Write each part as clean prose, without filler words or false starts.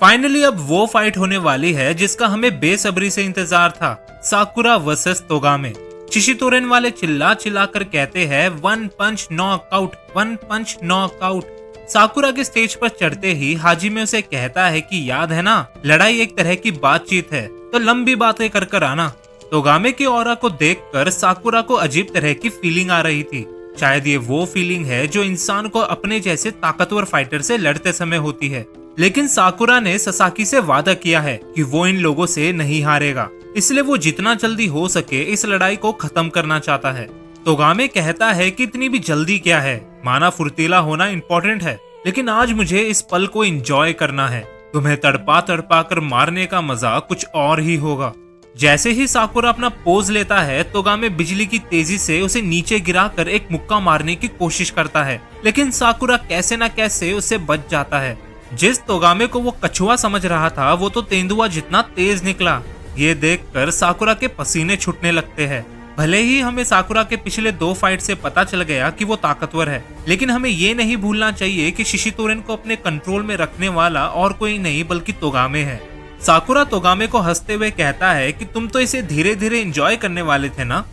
Finally अब वो fight होने वाली है जिसका हमें बेसब्री से इंतजार था, साकुरा वर्सेस तोगामे। शिशितोरेन वाले चिल्ला चिल्ला कर कहते हैं वन पंच नॉकआउट, वन पंच नॉकआउट। साकुरा के स्टेज पर चढ़ते ही हाजिमे उसे कहता है कि याद है ना, लड़ाई एक तरह की बातचीत है, तो लंबी बातें कर कर आना। तोगामे की ऑरा को देखकर साकुरा को अजीब तरह की फीलिंग आ रही थी। शायद ये वो फीलिंग है जो इंसान को अपने जैसे ताकतवर फाइटर से लड़ते समय होती है। लेकिन साकुरा ने ससाकी से वादा किया है कि वो इन लोगों से नहीं हारेगा, इसलिए वो जितना जल्दी हो सके इस लड़ाई को खत्म करना चाहता है। तोगामे कहता है कि इतनी भी जल्दी क्या है, माना फुर्तीला होना इम्पोर्टेंट है, लेकिन आज मुझे इस पल को एंजॉय करना है। तुम्हें तड़पा तड़पा कर मारने का मजा कुछ और ही होगा। जैसे ही साकुरा अपना पोज लेता है, तोगामे बिजली की तेजी से उसे नीचे गिराकर एक मुक्का मारने की कोशिश करता है, लेकिन साकुरा कैसे न कैसे उससे बच जाता है। जिस तोगामे को वो कछुआ समझ रहा था वो तो तेंदुआ जितना तेज निकला। ये देखकर साकुरा के पसीने छूटने लगते हैं। भले ही हमें साकुरा के पिछले 2 फाइट से पता चल गया कि वो ताकतवर है, लेकिन हमें ये नहीं भूलना चाहिए कि शिशितोरेन को अपने कंट्रोल में रखने वाला और कोई नहीं बल्कि तोगामे है। साकुरा तोगामे को हंसते हुए कहता है कि तुम तो इसे धीरे धीरे एंजॉय करने वाले थे ना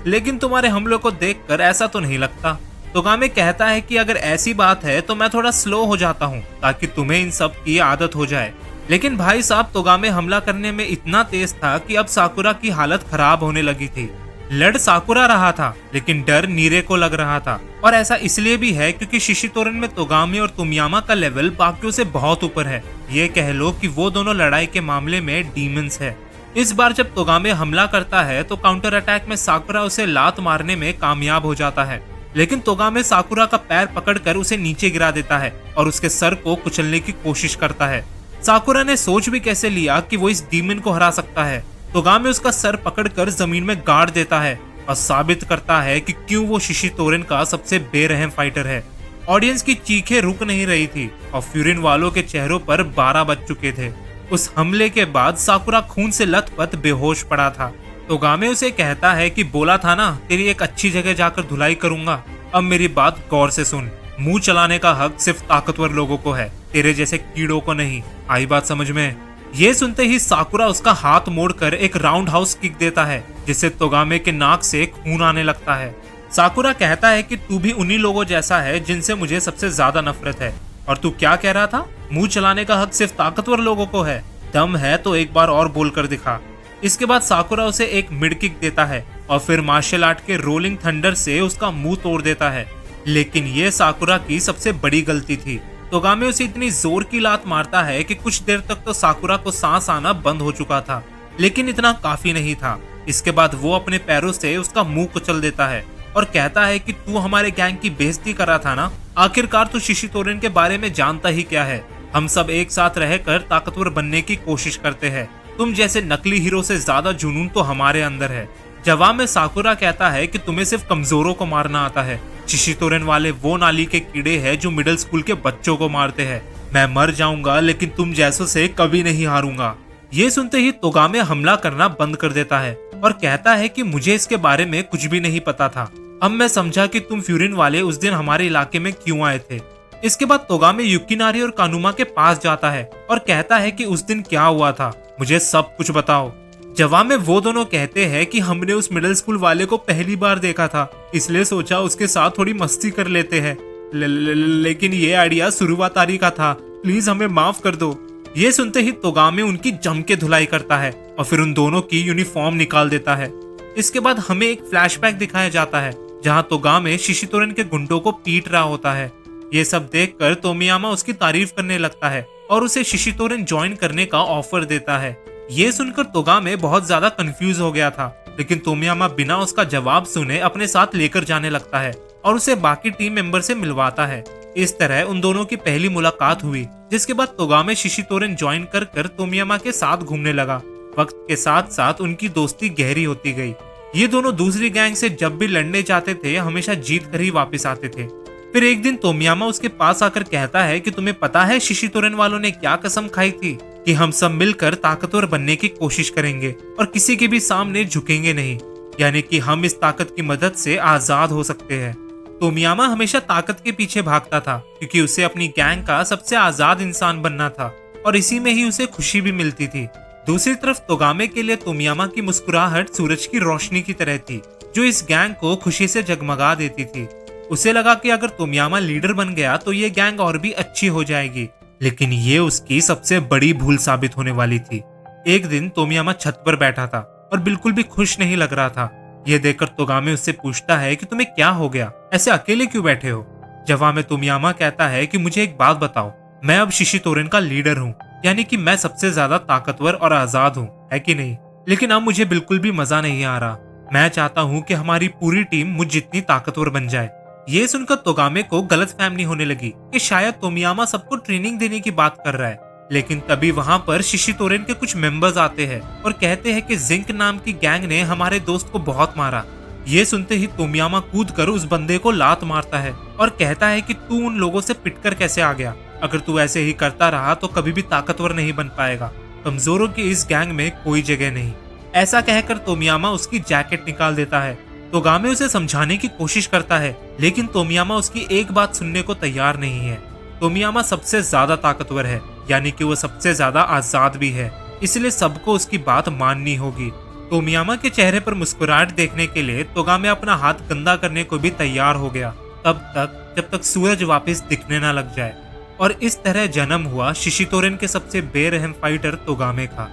लेकिन तुम्हारे हमलों को देखकर ऐसा तो नहीं लगता। तोगामे कहता है कि अगर ऐसी बात है तो मैं थोड़ा स्लो हो जाता हूँ ताकि तुम्हें इन सब की आदत हो जाए। लेकिन भाई साहब, तोगामे हमला करने में इतना तेज था कि अब साकुरा की हालत खराब होने लगी थी। लड़ साकुरा रहा था, लेकिन डर नीरे को लग रहा था, और ऐसा इसलिए भी है क्योंकि शिशितोरेन में तोगामे और तुमियामा का लेवल बाकियों से बहुत ऊपर है। ये कह लो कि वो दोनों लड़ाई के मामले में डीमंस है। इस बार जब तोगामे हमला करता है तो काउंटर अटैक में साकुरा उसे लात मारने में कामयाब हो जाता है, लेकिन तोगामे साकुरा का पैर पकड़कर उसे नीचे गिरा देता है और उसके सर को कुचलने की कोशिश करता है। साकुरा ने सोच भी कैसे लिया कि वो इस डीमन को हरा सकता है। तोगामे उसका सर पकड़कर जमीन में गाड़ देता है और साबित करता है कि क्यों वो शिशितोरेन का सबसे बेरहम फाइटर है। ऑडियंस की चीखें रुक नहीं रही थी और फ्यूरिन वालों के चेहरों पर 12 बज चुके थे। उस हमले के बाद साकुरा खून से लथपथ बेहोश पड़ा था। तोगामे उसे कहता है कि बोला था ना, तेरी एक अच्छी जगह जाकर धुलाई करूंगा। अब मेरी बात गौर से सुन, मुंह चलाने का हक सिर्फ ताकतवर लोगों को है, तेरे जैसे कीड़ों को नहीं। आई बात समझ में? ये सुनते ही साकुरा उसका हाथ मोड़कर एक राउंड हाउस किक देता है, जिससे तोगामे के नाक से खून आने लगता है। साकुरा कहता है कि तू भी उन्हीं लोगों जैसा है जिनसे मुझे सबसे ज्यादा नफरत है। और तू क्या कह रहा था? मुंह चलाने का हक सिर्फ ताकतवर लोगों को है? दम है तो एक बार और बोल कर दिखा। इसके बाद साकुरा उसे एक मिड किक देता है और फिर मार्शल आर्ट के रोलिंग थंडर से उसका मुंह तोड़ देता है। लेकिन ये साकुरा की सबसे बड़ी गलती थी। तोगामे उसे इतनी जोर की लात मारता है कि कुछ देर तक तो साकुरा को सांस आना बंद हो चुका था, लेकिन इतना काफी नहीं था। इसके बाद वो अपने पैरों से उसका मुंह कुचल देता है और कहता है कि तू हमारे गैंग की बेइज्जती कर रहा था ना, आखिरकार तू शिशितोरेन के बारे में जानता ही क्या है। हम सब एक साथ रहकर ताकतवर बनने की कोशिश करते हैं। तुम जैसे नकली हीरो से ज्यादा जुनून तो हमारे अंदर है। जवाब में साकुरा कहता है कि तुम्हें सिर्फ कमजोरों को मारना आता है। शिशितोरेन वाले वो नाली के कीड़े हैं जो मिडिल स्कूल के बच्चों को मारते हैं। मैं मर जाऊंगा लेकिन तुम जैसों से कभी नहीं हारूंगा। ये सुनते ही तोगामे हमला करना बंद कर देता है और कहता है कि मुझे इसके बारे में कुछ भी नहीं पता था। अब मैं समझा कि तुम फ्यूरिन वाले उस दिन हमारे इलाके में क्यों आए थे। इसके बाद तोगामे युकिनारी और कानुमा के पास जाता है और कहता है कि उस दिन क्या हुआ था, मुझे सब कुछ बताओ। जवाब में वो दोनों कहते हैं कि हमने उस मिडिल स्कूल वाले को पहली बार देखा था, इसलिए सोचा उसके साथ थोड़ी मस्ती कर लेते हैं। लेकिन ये आइडिया शुरुआतारी का था, प्लीज हमें माफ कर दो। ये सुनते ही तोगामे उनकी जम के धुलाई करता है और फिर उन दोनों की यूनिफॉर्म निकाल देता है। इसके बाद हमें एक फ्लैशबैक दिखाया जाता है जहाँ तोगामे शिशितोरेन के गुंडों को पीट रहा होता है। ये सब देखकर तोमियामा उसकी तारीफ करने लगता है और उसे शिशितोरेन ज्वाइन करने का ऑफर देता है। ये सुनकर तोगामे बहुत ज्यादा कंफ्यूज हो गया था, लेकिन तोमियामा बिना उसका जवाब सुने अपने साथ लेकर जाने लगता है और उसे बाकी टीम मेंबर से मिलवाता है। इस तरह उन दोनों की पहली मुलाकात हुई, जिसके बाद तोगामे शिशितोरेन ज्वाइन कर तोमियामा के साथ घूमने लगा। वक्त के साथ साथ उनकी दोस्ती गहरी होती गई। ये दोनों दूसरी गैंग से जब भी लड़ने जाते थे हमेशा जीत कर ही वापस आते थे। फिर एक दिन तोमियामा उसके पास आकर कहता है कि तुम्हें पता है शिशितोरेन वालों ने क्या कसम खाई थी कि हम सब मिलकर ताकतवर बनने की कोशिश करेंगे और किसी के भी सामने झुकेंगे नहीं, यानी कि हम इस ताकत की मदद से आजाद हो सकते हैं। तोमियामा हमेशा ताकत के पीछे भागता था क्योंकि उसे अपनी गैंग का सबसे आजाद इंसान बनना था। और इसी में ही उसे खुशी भी मिलती थी। दूसरी तरफ तोगामे के लिए तोमियामा की मुस्कुराहट सूरज की रोशनी की तरह थी, जो इस गैंग को खुशी से जगमगा देती थी। उसे लगा कि अगर तोमियामा लीडर बन गया तो ये गैंग और भी अच्छी हो जाएगी, लेकिन ये उसकी सबसे बड़ी भूल साबित होने वाली थी। एक दिन तोमियामा छत पर बैठा था और बिल्कुल भी खुश नहीं लग रहा था। यह देखकर तोगामे उससे पूछता है कि तुम्हें क्या हो गया, ऐसे अकेले क्यों बैठे हो। जवाब में तोमियामा कहता है कि मुझे एक बात बताओ, मैं अब शिशितोरेन का लीडर हूँ, यानी कि मैं सबसे ज्यादा ताकतवर और आजाद हूँ, है कि नहीं। लेकिन अब मुझे बिल्कुल भी मजा नहीं आ रहा। मैं चाहता हूँ कि हमारी पूरी टीम मुझ जितनी ताकतवर बन जाए। ये सुनकर तोगामे को गलतफहमी होने लगी कि शायद तोमियामा सबको ट्रेनिंग देने की बात कर रहा है। लेकिन तभी वहां पर शिशितोरेन के कुछ मेंबर्स आते हैं और कहते हैं कि जिंक नाम की गैंग ने हमारे दोस्त को बहुत मारा। ये सुनते ही तोमियामा कूदकर उस बंदे को लात मारता है और कहता है कि तू उन लोगों से पिटकर कैसे आ गया। अगर तू ऐसे ही करता रहा तो कभी भी ताकतवर नहीं बन पाएगा। कमजोरों की इस गैंग में कोई जगह नहीं। ऐसा कहकर तोमियामा उसकी जैकेट निकाल देता है। तोगामे उसे समझाने की कोशिश करता है, लेकिन तोमियामा उसकी एक बात सुनने को तैयार नहीं है। तोमियामा सबसे ज्यादा ताकतवर है, यानी कि वो सबसे ज्यादा आजाद भी है, इसलिए सबको उसकी बात माननी होगी। तोमियामा के चेहरे पर मुस्कुराहट देखने के लिए तोगामे अपना हाथ गंदा करने को भी तैयार हो गया, तब तक जब तक सूरज वापस दिखने ना लग जाए। और इस तरह जन्म हुआ शिशितोरेन के सबसे बेरहम फाइटर तोगामे का।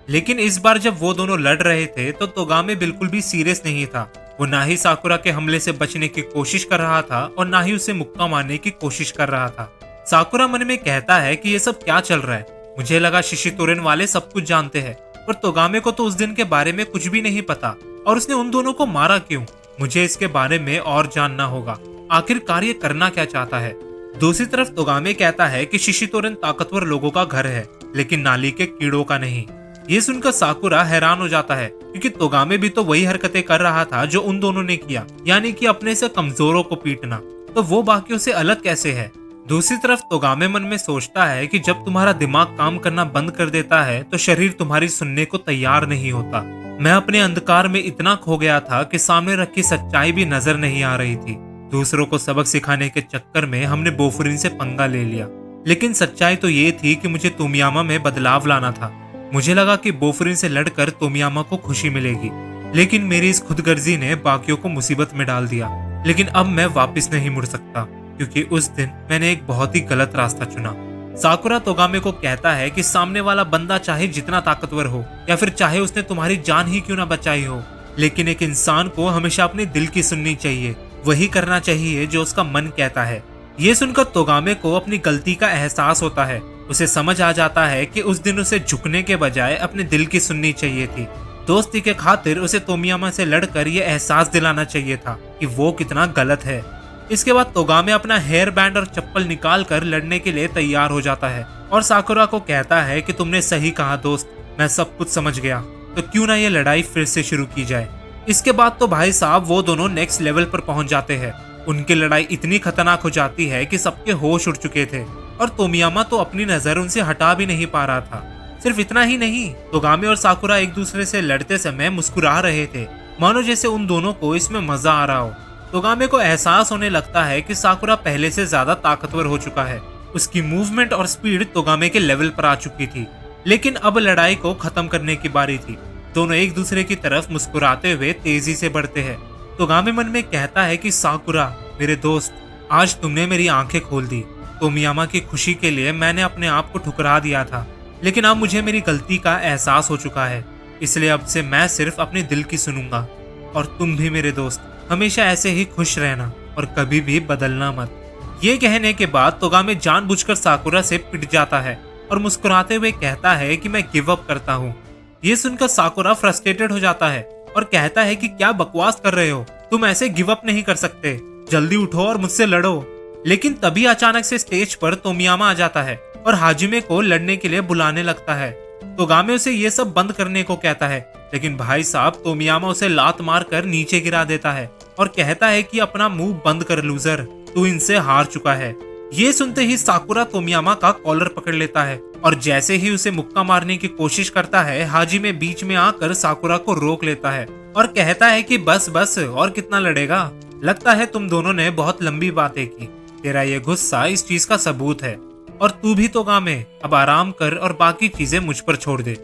लेकिन इस बार जब वो दोनों लड़ रहे थे तो तोगामे बिल्कुल भी सीरियस नहीं था। वो ना ही साकुरा के हमले से बचने की कोशिश कर रहा था और ना ही उसे मुक्का मारने की कोशिश कर रहा था। साकुरा मन में कहता है कि ये सब क्या चल रहा है, मुझे लगा शिशितोरेन वाले सब कुछ जानते हैं, पर तोगामे को तो उस दिन के बारे में कुछ भी नहीं पता। और उसने उन दोनों को मारा क्यों? मुझे इसके बारे में और जानना होगा। आखिरकार ये करना क्या चाहता है? दूसरी तरफ तोगामे कहता है कि शिशितोरेन ताकतवर लोगों का घर है, लेकिन नाली के कीड़ों का नहीं। ये सुनकर साकुरा हैरान हो जाता है, क्योंकि तोगामे भी तो वही हरकतें कर रहा था जो उन दोनों ने किया, यानी कि अपने से कमजोरों को पीटना। तो वो बाकियों से अलग कैसे है? दूसरी तरफ तोगामे मन में सोचता है कि जब तुम्हारा दिमाग काम करना बंद कर देता है तो शरीर तुम्हारी सुनने को तैयार नहीं होता। मैं अपने अंधकार में इतना खो गया था कि सामने रखी सच्चाई भी नजर नहीं आ रही थी। दूसरों को सबक सिखाने के चक्कर में हमने बोफुरिन से पंगा ले लिया, लेकिन सच्चाई तो ये थी कि मुझे तोमियामा में बदलाव लाना था। मुझे लगा कि बोफुरिन से लड़कर तोमियामा को खुशी मिलेगी, लेकिन मेरी इस खुदगर्जी ने बाकियों को मुसीबत में डाल दिया। लेकिन अब मैं वापस नहीं मुड़ सकता, क्योंकि उस दिन मैंने एक बहुत ही गलत रास्ता चुना। साकुरा तोगामे को कहता है कि सामने वाला बंदा चाहे जितना ताकतवर हो या फिर चाहे उसने तुम्हारी जान ही क्यों ना बचाई हो, लेकिन एक इंसान को हमेशा अपने दिल की सुननी चाहिए, वही करना चाहिए जो उसका मन कहता है। ये सुनकर तोगामे को अपनी गलती का एहसास होता है। उसे समझ आ जाता है कि उस दिन उसे झुकने के बजाय अपने दिल की सुननी चाहिए थी। दोस्ती के खातिर उसे तोमियामा से लड़कर यह एहसास दिलाना चाहिए था कि वो कितना गलत है। इसके बाद तोगामे अपना हेयर बैंड और चप्पल निकाल कर लड़ने के लिए तैयार हो जाता है और साकुरा को कहता है कि तुमने सही कहा दोस्त, मैं सब कुछ समझ गया, तो क्यों ना ये लड़ाई फिर से शुरू की जाए। इसके बाद तो भाई साहब वो दोनों नेक्स्ट लेवल पर पहुंच जाते हैं। उनकी लड़ाई इतनी खतरनाक हो जाती है कि सबके होश उड़ चुके थे और तोमियामा तो अपनी नजर उनसे हटा भी नहीं पा रहा था। सिर्फ इतना ही नहीं, तोगामे और साकुरा एक दूसरे से लड़ते समय मुस्कुरा रहे थे, मानो जैसे उन दोनों को इसमें मजा आ रहा हो। तोगामे को एहसास होने लगता है कि साकुरा पहले से ज्यादा ताकतवर हो चुका है। उसकी मूवमेंट और स्पीड तोगामे के लेवल पर आ चुकी थी। लेकिन अब लड़ाई को खत्म करने की बारी थी। दोनों एक दूसरे की तरफ मुस्कुराते हुए तेजी से बढ़ते हैं। तोगामे मन में कहता है कि साकुरा मेरे दोस्त, आज तुमने मेरी आंखें खोल दी। तोमियामा की खुशी के लिए मैंने अपने आप को ठुकरा दिया था, लेकिन अब मुझे मेरी गलती का एहसास हो चुका है, इसलिए अब से मैं सिर्फ अपने दिल की सुनूंगा। और तुम भी मेरे दोस्त, हमेशा ऐसे ही खुश रहना और कभी भी बदलना मत। ये कहने के बाद तोगामे जानबूझकर साकुरा से पिट जाता है और मुस्कुराते हुए कहता है कि मैं गिव अप करता हूँ। ये सुनकर साकुरा फ्रस्ट्रेटेड हो जाता है और कहता है कि क्या बकवास कर रहे हो, तुम ऐसे गिव अप नहीं कर सकते, जल्दी उठो और मुझसे लड़ो। लेकिन तभी अचानक से स्टेज पर तोमियामा आ जाता है और हाजिमे को लड़ने के लिए बुलाने लगता है। तोगामे उसे ये सब बंद करने को कहता है, लेकिन भाई साहब तोमियामा उसे लात मार कर नीचे गिरा देता है और कहता है कि अपना मुंह बंद कर लूजर, तू इनसे हार चुका है। ये सुनते ही साकुरा तोमियामा का कॉलर पकड़ लेता है और जैसे ही उसे मुक्का मारने की कोशिश करता है, हाजिमे बीच में आकर साकुरा को रोक लेता है और कहता है कि बस बस, और कितना लड़ेगा, लगता है तुम दोनों ने बहुत लंबी बातें की, तेरा ये गुस्सा इस चीज का सबूत है। और तू भी तोगामे, अब आराम कर और बाकी चीजें मुझ पर छोड़ दे।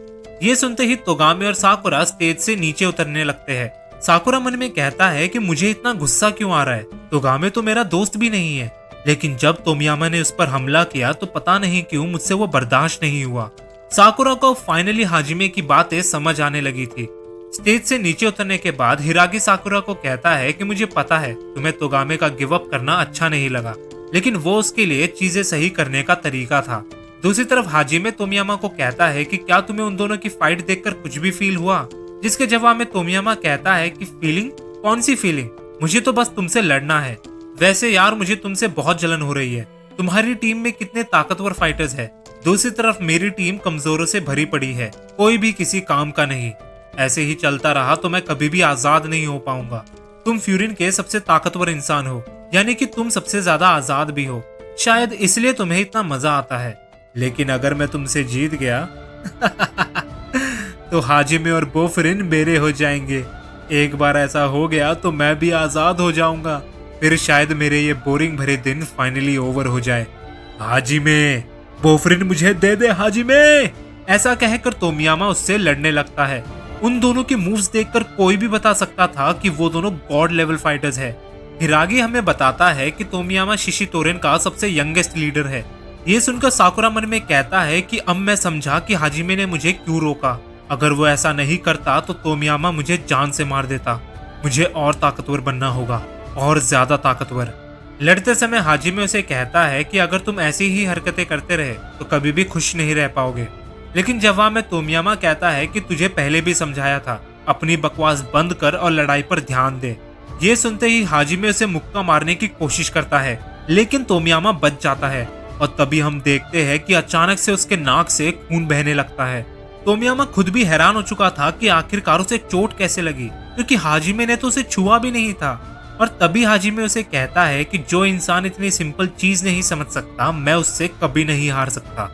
ये सुनते ही तोगामे और साकुरा स्टेज से नीचे उतरने लगते हैं। साकुरा मन में कहता है कि मुझे इतना गुस्सा क्यों आ रहा है, तोगामे तो मेरा दोस्त भी नहीं है। लेकिन जब तोमियामा ने उस पर हमला किया तो पता नहीं क्यों मुझसे वो बर्दाश्त नहीं हुआ। साकुरा को फाइनली हाजिमे की बातें समझ आने लगी थी। स्टेज से नीचे उतरने के बाद हिरागी साकुरा को कहता है कि मुझे पता है तुम्हें तोगामे का गिव अप करना अच्छा नहीं लगा, लेकिन वो उसके लिए चीजें सही करने का तरीका था। दूसरी तरफ हाजिमे तोमियामा को कहता है कि क्या तुम्हें उन दोनों की फाइट देखकर कुछ भी फील हुआ, जिसके जवाब में तोमियामा कहता है कि फीलिंग? कौन सी फीलिंग? मुझे तो बस तुमसे लड़ना है। वैसे यार मुझे तुमसे बहुत जलन हो रही है। तुम्हारी टीम में कितने ताकतवर फाइटर्स है, दूसरी तरफ मेरी टीम कमजोरों से भरी पड़ी है, कोई भी किसी काम का नहीं। ऐसे ही चलता रहा तो मैं कभी भी आजाद नहीं हो पाऊंगा। तुम फ्यूरिन के सबसे ताकतवर इंसान हो, यानी कि तुम सबसे ज्यादा आजाद भी हो, शायद इसलिए तुम्हें इतना मजा आता है। लेकिन अगर मैं तुमसे जीत गया तो हाजिमे और बोफरिन मेरे हो जाएंगे। एक बार ऐसा हो गया तो मैं भी आजाद हो जाऊंगा, फिर शायद मेरे ये बोरिंग भरे दिन फाइनली ओवर हो जाए। हाजिमे, बोफरिन मुझे दे दे हाजिमे। ऐसा कहकर तोमियामा उससे लड़ने लगता है। उन दोनों के मूव्स देखकर कोई भी बता सकता था कि वो दोनों गॉड लेवल फाइटर्स है। हिरागी हमें बताता है कि तोमियामा शिशितोरेन का सबसे यंगेस्ट लीडर है। ये सुनकर साकुरा मन में कहता है कि अब मैं समझा कि हाजिमे ने मुझे क्यों रोका। अगर वो ऐसा नहीं करता तो तोमियामा मुझे जान से मार देता। मुझे और ताकतवर बनना होगा, और ज्यादा ताकतवर। लड़ते समय हाजिमे उसे कहता है कि अगर तुम ऐसी ही हरकतें करते रहे तो कभी भी खुश नहीं रह पाओगे। लेकिन जवाब में तोमियामा कहता है कि तुझे पहले भी समझाया था, अपनी बकवास बंद कर और लड़ाई पर ध्यान दे। ये सुनते ही हाजिमे उसे मुक्का मारने की कोशिश करता है, लेकिन तोमियामा बच जाता है। और तभी हम देखते हैं कि अचानक से उसके नाक से खून बहने लगता है। तोमियामा खुद भी हैरान हो चुका था कि आखिरकार उसे चोट कैसे लगी, क्योंकि हाजिमे ने तो उसे छुआ भी नहीं था। और तभी हाजिमे उसे कहता है कि जो इंसान इतनी सिंपल चीज नहीं समझ सकता, मैं उससे कभी नहीं हार सकता।